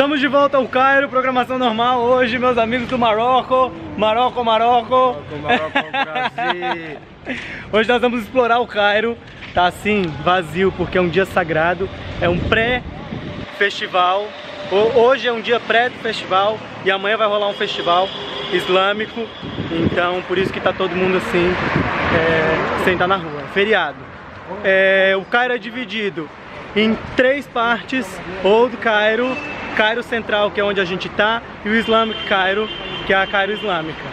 Estamos de volta ao Cairo, programação normal hoje, meus amigos do Marrocos. Marrocos, Brasil. Hoje nós vamos explorar o Cairo. Tá assim, vazio, porque é um dia sagrado. É um pré-festival. Hoje é um dia pré-festival e amanhã vai rolar um festival islâmico. Então, por isso que tá todo mundo assim, sem estar na rua. Feriado. O Cairo é dividido em 3 partes: Old Cairo, Cairo Central, que é onde a gente tá, e o Islamic Cairo, que é a Cairo Islâmica.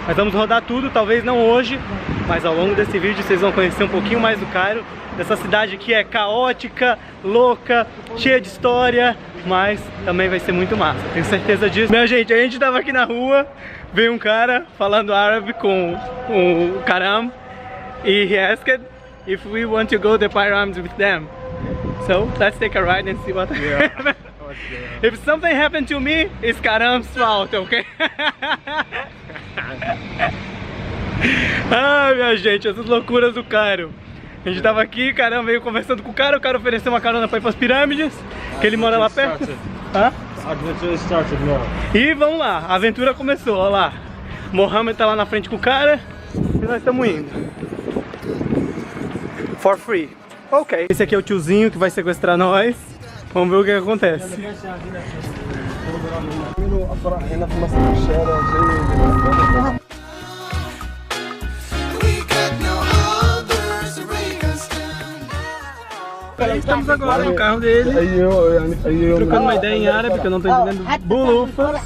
Nós vamos rodar tudo, talvez não hoje, mas ao longo desse vídeo vocês vão conhecer um pouquinho mais do Cairo. Essa cidade aqui é caótica, louca, cheia de história, mas também vai ser muito massa, tenho certeza disso. Minha gente, a gente tava aqui na rua, veio um cara falando árabe com o Karam, e he asked if we want to go the pyramids with them. So let's take a ride and see what happens. If something happened to me, it's Karam's fault, okay? Ai, minha gente, essas loucuras do Cairo. A gente tava aqui, Karam veio conversando com o cara ofereceu uma carona pra ir pras pirâmides, que ele mora lá perto. E vamos lá, a aventura começou, olha lá. Mohammed tá lá na frente com o cara e nós estamos indo. For free. Ok. Esse aqui é o tiozinho que vai sequestrar nós. Vamos ver o que acontece. Estamos agora no carro dele, trocando uma ideia em árabe, que eu não estou entendendo bulufa,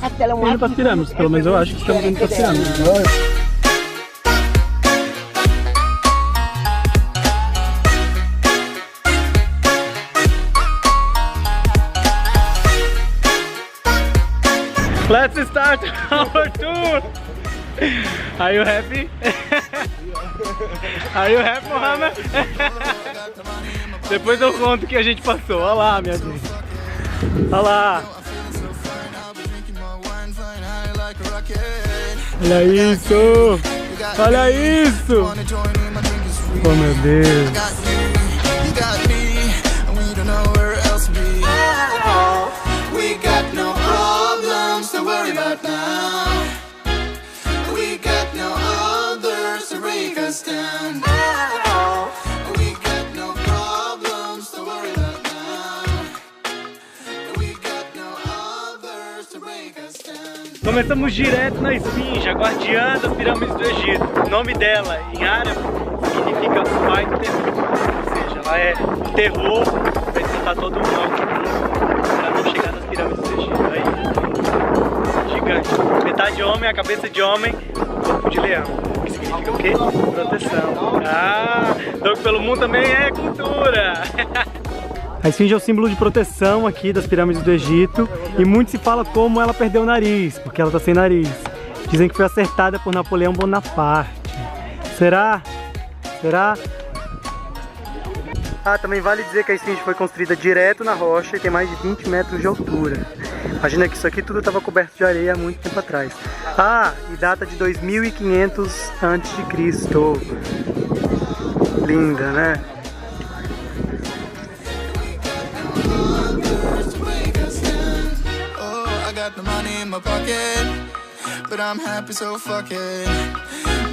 indo para as pirâmides. Pelo menos eu acho que estamos indo para as pirâmides. Let's start our tour! Are you happy? Are you happy, Mohammed? Depois eu conto o que a gente passou. Olha lá, minha gente. Olha lá. Olha isso. Olha isso. Oh, meu Deus. Começamos direto na Esfinge, a guardiã das pirâmides do Egito. O nome dela em árabe significa pai do terror, ou seja, ela é terror para espantar todo mundo para não chegar nas pirâmides do Egito. Aí, gigante, metade homem, a cabeça de homem, corpo de leão, que significa o quê? Proteção. Então pelo mundo também é cultura. A esfinge é o símbolo de proteção aqui das pirâmides do Egito e muito se fala como ela perdeu o nariz, porque ela tá sem nariz. Dizem que foi acertada por Napoleão Bonaparte. Será? Será? Também vale dizer que a esfinge foi construída direto na rocha e tem mais de 20 metros de altura. Imagina que isso aqui tudo estava coberto de areia há muito tempo atrás. E data de 2500 a.C. Linda, né? Got the money in my pocket, but I'm happy, so fuck it.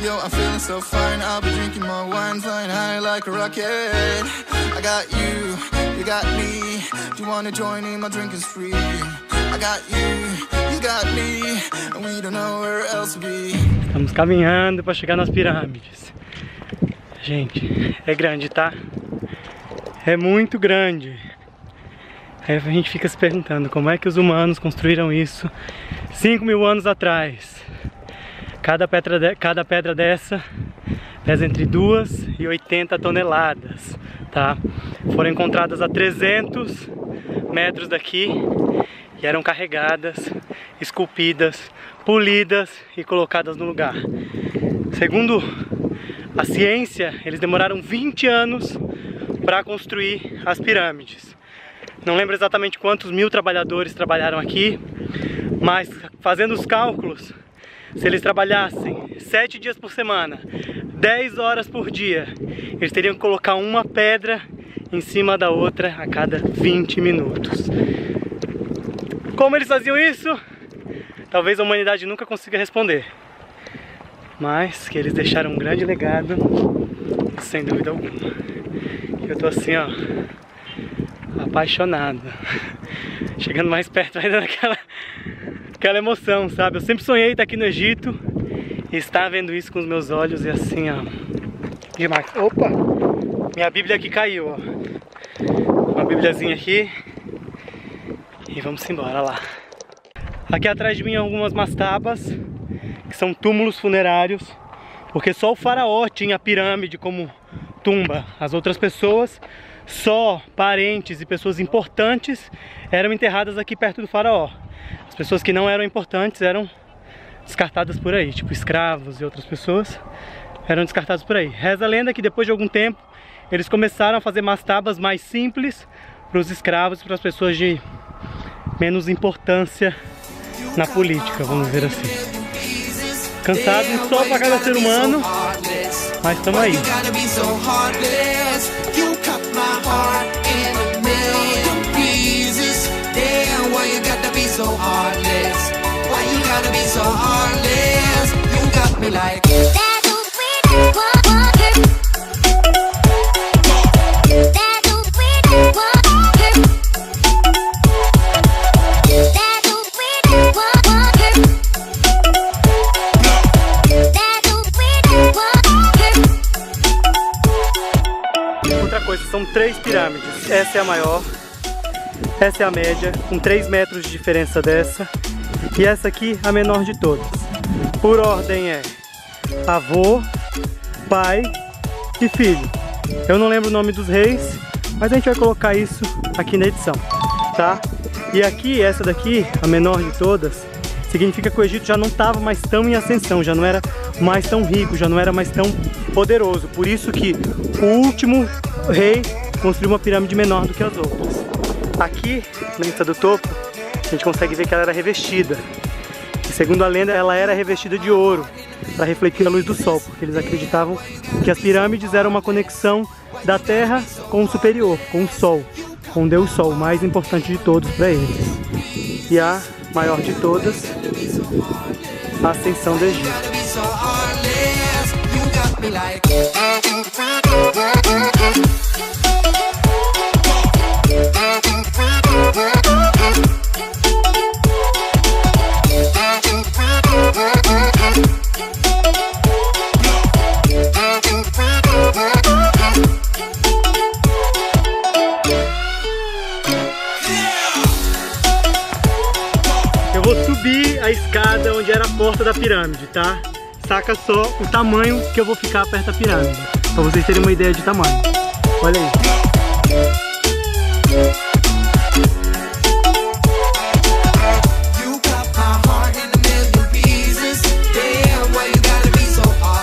Yo, I'm feeling so fine, I'll be drinking more wine, flying high like a rocket. I got you, you got me. Do you wanna join in my drinking spree? I got you got me, and we don't know where else to be. Estamos caminhando para chegar nas pirâmides. Gente, é grande, tá? É muito grande. Aí a gente fica se perguntando como é que os humanos construíram isso 5.000 anos atrás. Cada pedra dessa pesa entre 2 e 80 toneladas, tá? Foram encontradas a 300 metros daqui e eram carregadas, esculpidas, polidas e colocadas no lugar. Segundo a ciência, eles demoraram 20 anos para construir as pirâmides. Não lembro exatamente quantos mil trabalhadores trabalharam aqui, mas fazendo os cálculos, se eles trabalhassem 7 dias por semana, 10 horas por dia, eles teriam que colocar uma pedra em cima da outra a cada 20 minutos. Como eles faziam isso? Talvez a humanidade nunca consiga responder. Mas que eles deixaram um grande legado, sem dúvida alguma. Eu tô assim, ó, apaixonado. Chegando mais perto vai dando aquela emoção, sabe? Eu sempre sonhei estar aqui no Egito e estar vendo isso com os meus olhos e assim, ó. Demais. Opa! Minha Bíblia aqui caiu, ó. Uma Bíbliazinha aqui. E vamos embora lá. Aqui atrás de mim algumas mastabas, que são túmulos funerários, porque só o faraó tinha a pirâmide como tumba. As outras pessoas, só parentes e pessoas importantes, eram enterradas aqui perto do faraó. As pessoas que não eram importantes eram descartadas por aí, tipo escravos e outras pessoas eram descartados por aí. Reza a lenda que depois de algum tempo eles começaram a fazer mastabas mais simples para os escravos e para as pessoas de menos importância na política, vamos ver assim. Cansado só para cada ser humano, mas estamos aí. Outra coisa, são 3 pirâmides. Essa é a maior, essa é a média, com 3 metros de diferença dessa. E essa aqui, a menor de todas. Por ordem é avô, pai e filho. Eu não lembro o nome dos reis, mas a gente vai colocar isso aqui na edição, tá? E aqui, essa daqui, a menor de todas, significa que o Egito já não estava mais tão em ascensão, já não era mais tão rico, já não era mais tão poderoso. Por isso que o último rei construiu uma pirâmide menor do que as outras. Aqui, na lista do topo, a gente consegue ver que ela era revestida. E segundo a lenda, ela era revestida de ouro, para refletir a luz do sol, porque eles acreditavam que as pirâmides eram uma conexão da terra com o superior, com o sol, com Deus Sol, o mais importante de todos para eles. E a maior de todas, a ascensão do Egito. Eu vou subir a escada onde era a porta da pirâmide, tá? Saca só o tamanho que eu vou ficar perto da pirâmide, pra vocês terem uma ideia de tamanho. Olha aí.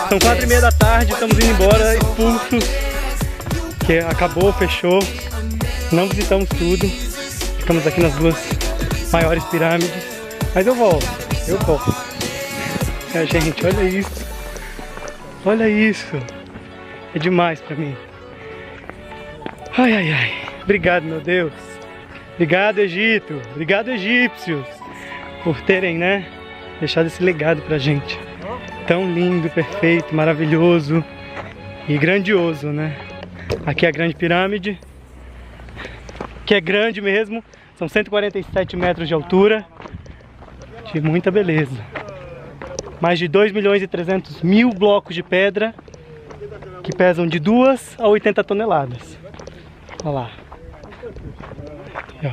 São 4h30 da tarde, estamos indo embora, expulsos, que acabou, fechou, não visitamos tudo, ficamos aqui nas 2 maiores pirâmides, mas eu volto. Gente, olha isso, é demais pra mim. Ai, obrigado, meu Deus, obrigado, Egito, obrigado, egípcios, por terem, né, deixado esse legado pra gente. Tão lindo, perfeito, maravilhoso e grandioso, né? Aqui é a Grande Pirâmide, que é grande mesmo, são 147 metros de altura, de muita beleza. Mais de 2.300.000 blocos de pedra, que pesam de 2 a 80 toneladas. Olha lá. Aqui, ó.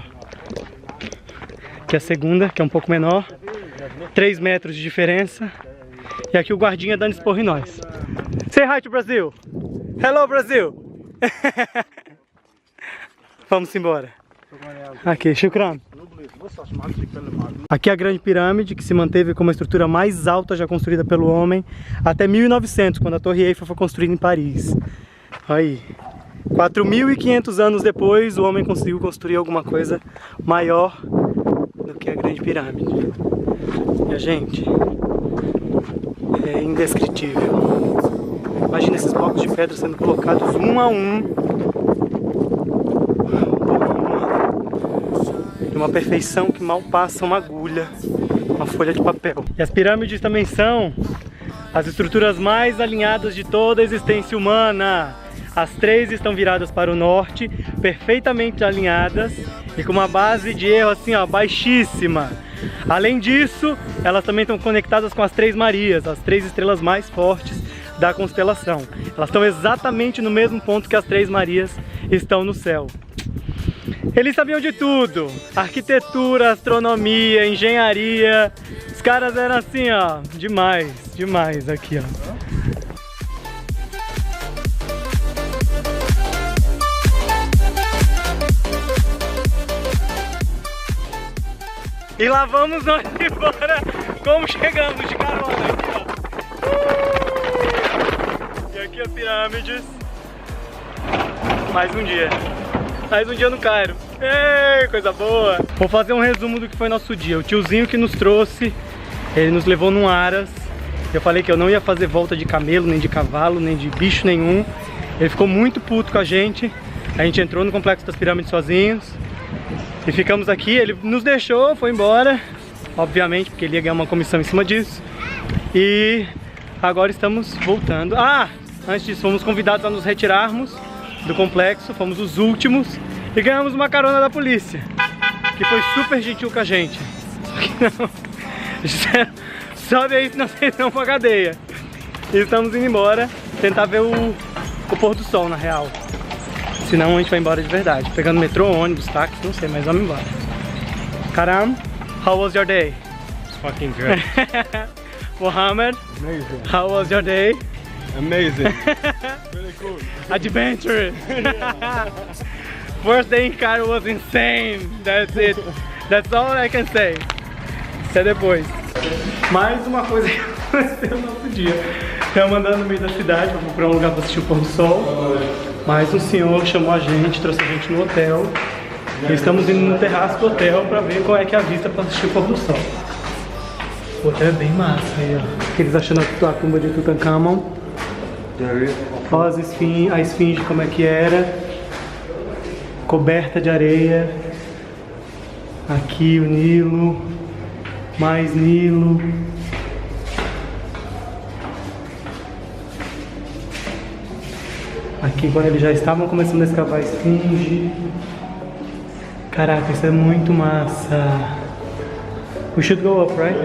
Aqui é a segunda, que é um pouco menor, 3 metros de diferença. E aqui o guardinha dando esporro em nós. Say hi to Brazil! Hello, Brasil! Vamos embora. Aqui, shukran. Aqui é a Grande Pirâmide, que se manteve como a estrutura mais alta já construída pelo homem até 1900, quando a Torre Eiffel foi construída em Paris. Aí, 4.500 anos depois, o homem conseguiu construir alguma coisa maior do que a Grande Pirâmide. E a gente... é indescritível. Imagina esses blocos de pedra sendo colocados um a um. De uma perfeição que mal passa uma agulha, uma folha de papel. E as pirâmides também são as estruturas mais alinhadas de toda a existência humana. As três estão viradas para o norte, perfeitamente alinhadas e com uma base de erro assim, ó, baixíssima. Além disso, elas também estão conectadas com as Três Marias, as três estrelas mais fortes da constelação. Elas estão exatamente no mesmo ponto que as Três Marias estão no céu. Eles sabiam de tudo: arquitetura, astronomia, engenharia. Os caras eram assim, ó, demais aqui, ó. E lá vamos nós embora, como chegamos de carona aqui, ó. E aqui as pirâmides. Mais um dia no Cairo. Ei, coisa boa. Vou fazer um resumo do que foi nosso dia. O tiozinho que nos trouxe, ele nos levou num Aras. Eu falei que eu não ia fazer volta de camelo, nem de cavalo, nem de bicho nenhum. Ele ficou muito puto com a gente. A gente entrou no Complexo das Pirâmides sozinhos e ficamos aqui. Ele nos deixou, foi embora, obviamente, porque ele ia ganhar uma comissão em cima disso. E agora estamos voltando. Ah, antes disso, fomos convidados a nos retirarmos do complexo. Fomos os últimos e ganhamos uma carona da polícia, que foi super gentil com a gente. Só que não, disseram, sobe aí senão vocês vão pra cadeia. E estamos indo embora, tentar ver o pôr do sol, na real. Senão a gente vai embora de verdade, pegando metrô, ônibus, táxi, não sei, mas vamos embora. Karam, how was your day? It's fucking great. Mohammed, Amazing. how was your day? Amazing. Really cool. Adventure. First day in Cairo was insane. That's it. That's all I can say. Até depois. Mais uma coisa que aconteceu no nosso dia. Estamos andando no meio da cidade, vamos procurar um lugar para assistir o pôr do sol. Mas um senhor chamou a gente, trouxe a gente no hotel. E estamos indo no terraço do hotel para ver qual é que é a vista para assistir o pôr do sol. O hotel é bem massa aí, ó. Aqueles achando a tumba de Tutankhamon. Olha a esfinge como é que era. Coberta de areia. Aqui o Nilo. Mais Nilo. Aqui quando eles já estavam começando a escavar a esfinge. Caraca, isso é muito massa. We should go up, right?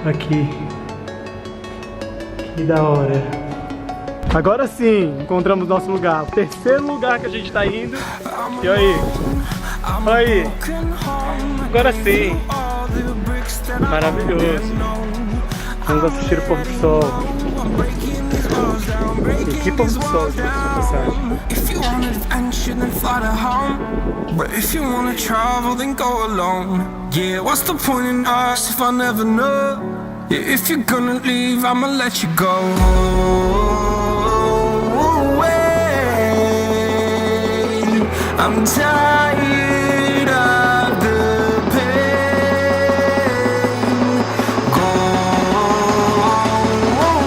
Aqui. Que da hora. Agora sim, encontramos nosso lugar. O terceiro lugar que a gente tá indo. E aí? Olha aí. Agora sim. Maravilhoso. Vamos assistir o pôr do sol. E que pôr do sol, If you wanna adventure, then fly to home. But if you wanna travel, then go alone. Yeah, what's the point in us if I never know? Yeah, if you're gonna leave, I'ma let you go. I'm tired of the pain. Go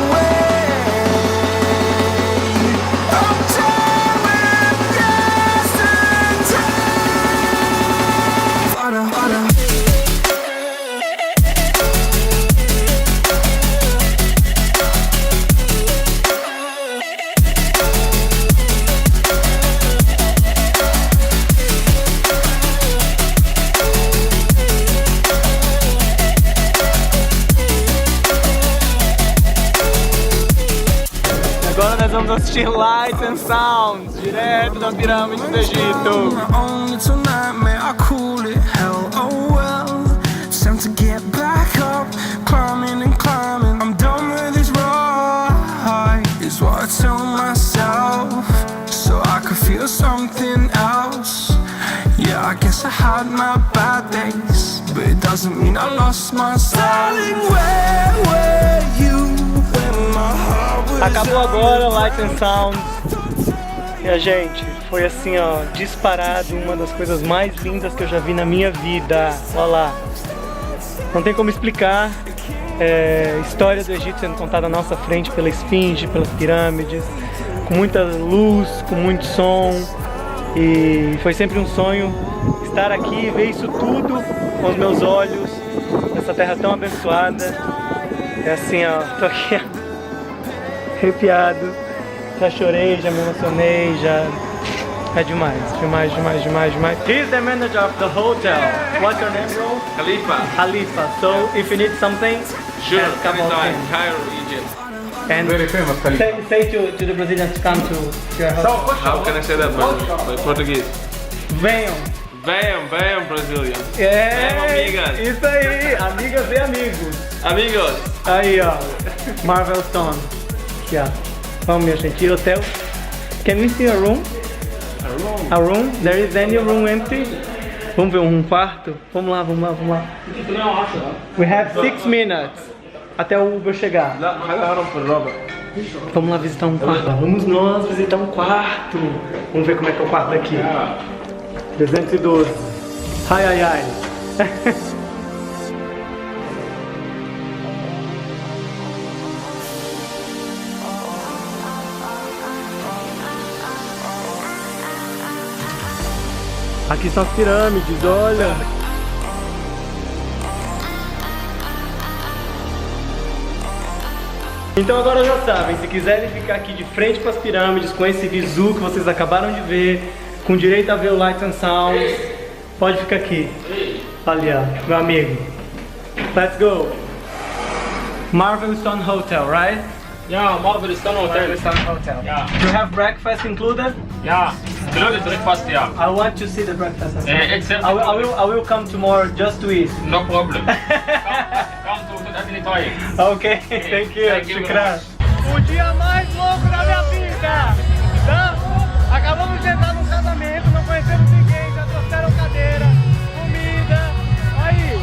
away. I'm tired of yesterday. Agora nós vamos assistir Lights and Sounds, direto das pirâmides do Egito. My own little nightmare, I call it hell. Oh well, it's time to get back up, climbing and climbing. I'm done with this ride, is what I tell myself, so I could feel something else. Yeah, I guess I had my bad days, but it doesn't mean I lost my styling. Where were you when my heart was Acabou agora Lights and Sounds. E a gente, foi assim, ó, disparado uma das coisas mais lindas que eu já vi na minha vida. Olha lá. Não tem como explicar. História do Egito sendo contada à nossa frente pela esfinge, pelas pirâmides, com muita luz, com muito som. E foi sempre um sonho estar aqui, ver isso tudo com os meus olhos, essa terra tão abençoada. É assim, ó, tô aqui arrepiado, já chorei, já me emocionei, já... É demais, demais, demais, demais, demais. He's the manager of the hotel. What's your name, bro? Khalifa. Khalifa. So if you need something, Sure, come on anytime. in. Cairo, Egypt. And Very famous Khalifa. say to the Brazilians to come to your hotel. How can I say that, brother? By Portuguese. Venham. Venham, Brazilian. É, amigas. isso aí, amigas e amigos. Amigos. Aí, ó, Marvel Stone. Aqui, ó. Vamos, minha gente, hotel. Can we see a room? A room? There is any room empty? Vamos ver um quarto? Vamos lá, vamos lá, vamos lá. We have 6 minutes até o Uber chegar. Vamos lá visitar um quarto. Vamos nós visitar um quarto. Vamos ver como é que é o quarto daqui. 312. Ai, ai, ai. Aqui são as pirâmides, olha. Então agora já sabem, se quiserem ficar aqui de frente para as pirâmides, com esse visu que vocês acabaram de ver, com direito a ver o Lights and Sounds, pode ficar aqui. Ali, ó, meu amigo. Let's go. Marvel Stone Hotel, right? Yeah, Marvel Stone Hotel. Marvel Stone Hotel. Yeah. You have breakfast included? Yeah, below the breakfast, yeah. I want to see the breakfast. It's I will come tomorrow just to eat. no problem. come to at any time. Ok, thank you. Thank you very Shukran. O dia mais louco da minha vida, tá? Acabamos de entrar num casamento, não conhecemos ninguém, já trouxeram cadeira, comida, aí.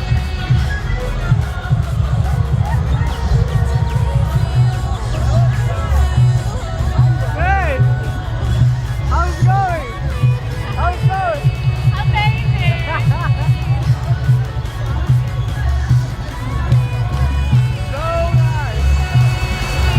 Hey, how's it going? How's it going? Amazing! So nice.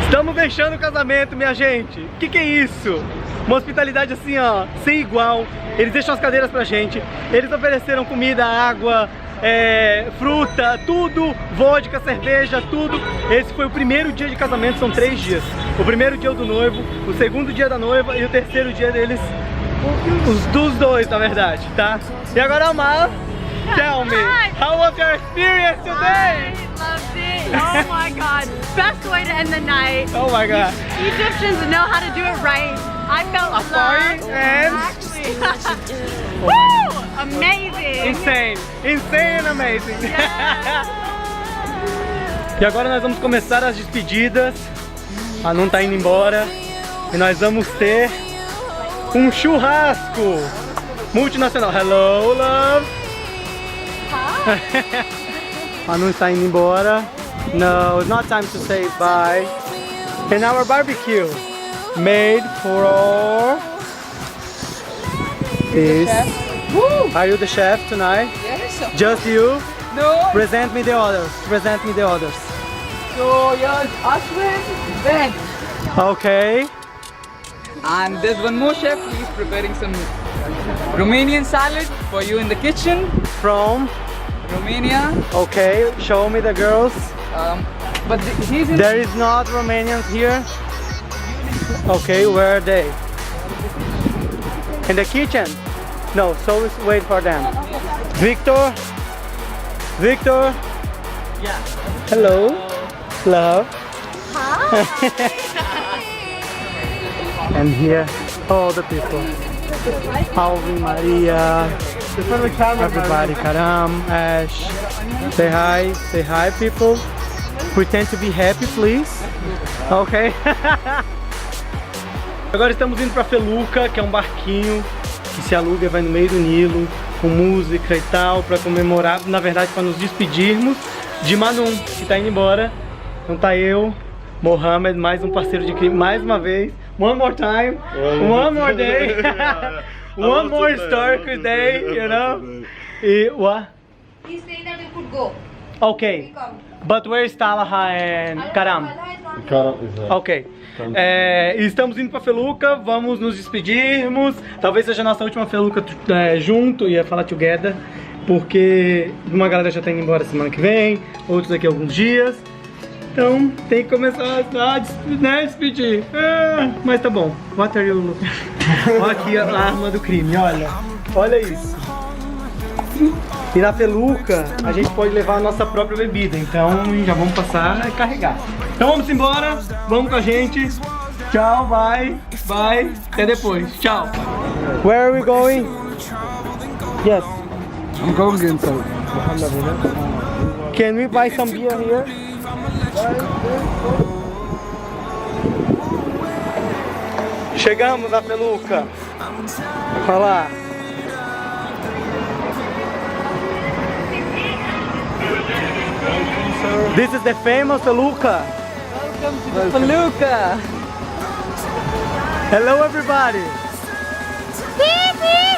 Estamos fechando o casamento, minha gente. Que é isso? Uma hospitalidade assim, ó, sem igual. Eles deixam as cadeiras pra gente. Eles ofereceram comida, água, fruta, tudo, vodka, cerveja, tudo. Esse foi o primeiro dia de casamento, são 3 dias. O primeiro dia do noivo, o segundo dia da noiva e o terceiro dia deles, dos dois, na verdade, tá? E agora, Amar, tell me, how was your experience today? I loved it. Oh my god. Best way to end the night. Oh my god. Egyptians know how to do it right. I felt party loved. and- Exactly. Woo! Amazing. Insane, insane and amazing. E agora nós vamos começar as despedidas. A Nun tá indo embora. E nós vamos ter um churrasco multinacional. Hello, love. A Nun está indo embora. No, it's not time to say bye. And our barbecue made for is. Are you the chef tonight? Yes. Just you? No. Present me the others. Present me the others. So here's Ashwin, Ben, Okay. and there's one more chef. He's preparing some Romanian salad for you in the kitchen. From. Romania. Okay. Show me the girls. But he's in. There is not Romanians here. Okay. Where are they? In the kitchen. No. So let's wait for them. Victor. Victor. Yeah. Hello. Love. And here, all the people. Alvin, Maria, everybody, Karam, Ash. Say hi, people. Pretend to be happy, please. Okay. Agora estamos indo pra Feluca, que é um barquinho que se aluga e vai no meio do Nilo, com música e tal, pra comemorar, na verdade pra nos despedirmos de Manum, que tá indo embora. Então tá eu, Mohamed, mais um parceiro de crime, mais uma vez. One more time, one more day, one more historical day, you know? E what? He's saying that we could go. Okay, but where is Talaha and Karam? Ok. Estamos indo pra Feluca, vamos nos despedirmos. Talvez seja a nossa última Feluca junto, ia falar together, porque uma galera já tá indo embora semana que vem, outros daqui a alguns dias. Então tem que começar a despedir. Mas tá bom. What are you looking? Olha aqui a arma do crime, olha. Olha isso. E na Feluca a gente pode levar a nossa própria bebida, então já vamos passar a carregar. Então vamos embora, vamos com a gente. Tchau, bye, bye, até depois, tchau. Where are we going? Yes. I'm going inside. Can we buy some beer here? Chegamos na Feluca. Olha lá. This is the famous Feluca. Welcome to the Feluca. Hello everybody. Beep, beep.